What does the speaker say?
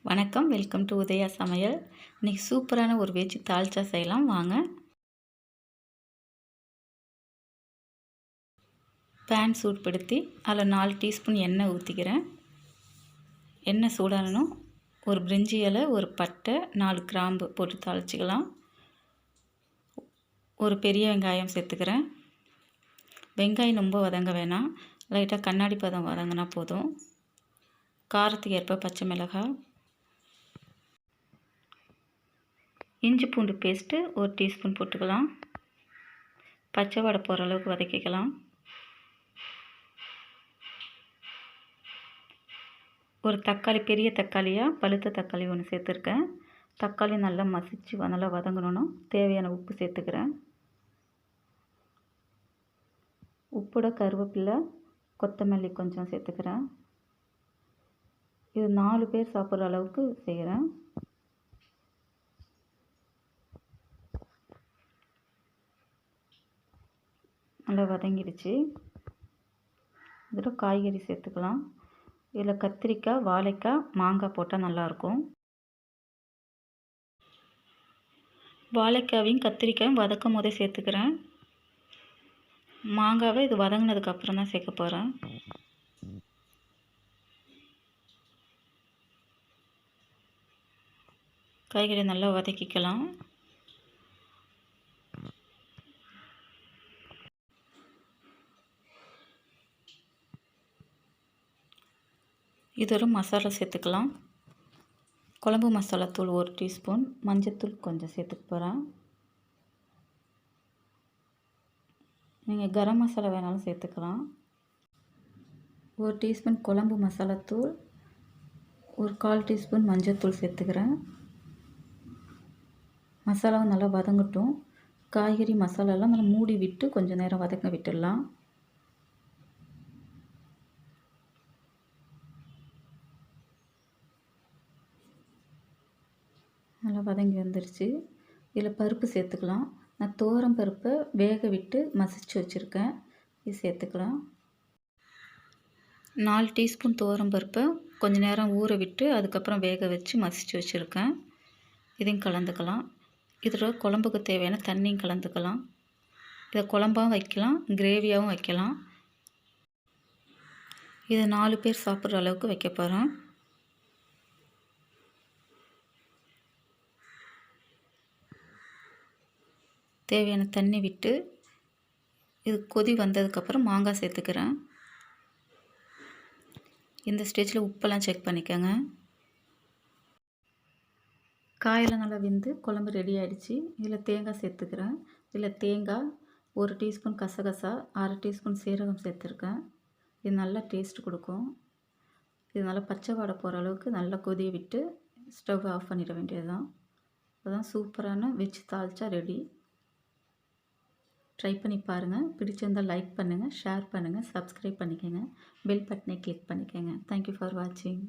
வணக்கம், welcome to Udaya சமையல். இன்றைக்கி சூப்பரான ஒரு வெஜ் தால்ச்சா செய்யலாம் வாங்க. பேன் சூடுபடுத்தி அதில் 4 டீஸ்பூன் எண்ணெய் ஊற்றிக்கிறேன். எண்ணெய் சூடானணும் ஒரு பிரிஞ்சி இலை, ஒரு பட்டை, 4 கிராம்பு போட்டு தாளிச்சிக்கலாம். ஒரு பெரிய வெங்காயம் சேர்த்துக்கிறேன். வெங்காயம் ரொம்ப வதங்க வேணாம், லைட்டாக கண்ணாடி பதம் வதங்கினா போதும். காரத்துக்கு ஏற்ப பச்சை மிளகாய், இஞ்சி பூண்டு பேஸ்ட்டு ஒரு டீஸ்பூன் போட்டுக்கலாம். பச்சை வடை போகிற அளவுக்கு வதக்கிக்கலாம். ஒரு தக்காளி, பெரிய தக்காளியாக பழுத்த தக்காளி ஒன்று சேர்த்துருக்கேன். தக்காளி நல்லா மசிச்சு நல்லா வதங்கணும். தேவையான உப்பு சேர்த்துக்கிறேன். உப்போட கருவேப்பிலை, கொத்தமல்லி கொஞ்சம் சேர்த்துக்கிறேன். இது 4 பேர் சாப்பிட்ற அளவுக்கு செய்கிறேன். நல்லா வதங்கிடுச்சு. இதில் காய்கறி சேர்த்துக்கலாம். இதில் கத்திரிக்காய், வாழைக்காய், மாங்காய் போட்டால் நல்லாயிருக்கும். வாழைக்காவையும் கத்திரிக்காயும் வதக்கும் போதே சேர்த்துக்கிறேன். மாங்காவை இது வதங்கினதுக்கப்புறம் தான் சேர்க்க போகிறேன். காய்கறி நல்லா வதக்கிக்கலாம். இதோட மசாலா சேர்த்துக்கலாம். குழம்பு மசாலாத்தூள் 1 டீஸ்பூன், மஞ்சத்தூள் கொஞ்சம் சேர்த்துக்க போகிறேன். நீங்கள் கரம் மசாலா வேணாலும் சேர்த்துக்கலாம். 1 டீஸ்பூன் குழம்பு மசாலாத்தூள், ஒரு 1/4 டீஸ்பூன் மஞ்சத்தூள் சேர்த்துக்கிறேன். மசாலாவும் நல்லா வதங்கட்டும். காய்கறி மசாலாலாம் நல்லா மூடி விட்டு கொஞ்சம் நேரம் வதக்க விட்டுடலாம். நல்லா வதங்கி வந்துருச்சு. இதில் பருப்பு சேர்த்துக்கலாம். நான் துவரம் பருப்பை வேக விட்டு மசிச்சு வச்சுருக்கேன். இது சேர்த்துக்கலாம். 4 டீஸ்பூன் துவரம் பருப்பை கொஞ்சம் நேரம் ஊற விட்டு அதுக்கப்புறம் வேக வச்சு மசிச்சு வச்சுருக்கேன். இதையும் கலந்துக்கலாம். இதில் குழம்புக்கு தேவையான தண்ணியும் கலந்துக்கலாம். இதை குழம்பாகவும் வைக்கலாம், கிரேவியாகவும் வைக்கலாம். இதை 4 பேர் சாப்பிட்ற அளவுக்கு வைக்க போகிறேன். தேவையான தண்ணி விட்டு இது கொதி வந்ததுக்கப்புறம் மாங்காய் சேர்த்துக்கிறேன். இந்த ஸ்டேஜில் உப்பெல்லாம் செக் பண்ணிக்கோங்க. காயெல்லாம் நல்லா வெந்து குழம்பு ரெடி ஆகிடுச்சு. இதில் தேங்காய் சேர்த்துக்கிறேன். இதில் தேங்காய், 1 டீஸ்பூன் கசகசா, 1/2 டீஸ்பூன் சீரகம் சேர்த்துருக்கேன். இது நல்லா டேஸ்ட் கொடுக்கும். இது நல்லா பச்சை வாடை போகிற அளவுக்கு நல்லா கொதிய விட்டு ஸ்டவ் ஆஃப் பண்ணிட வேண்டியது தான். அதுதான் சூப்பரான வெஜ் தால்ச்சா ரெடி. ட்ரை பண்ணி பாருங்கள். பிடிச்சிருந்தால் லைக் பண்ணுங்கள், ஷேர் பண்ணுங்கள், சப்ஸ்கிரைப் பண்ணிக்கோங்க. பெல் பட்டனை கிளிக் பண்ணிக்கோங்க. தேங்க்யூ ஃபார் வாட்சிங்.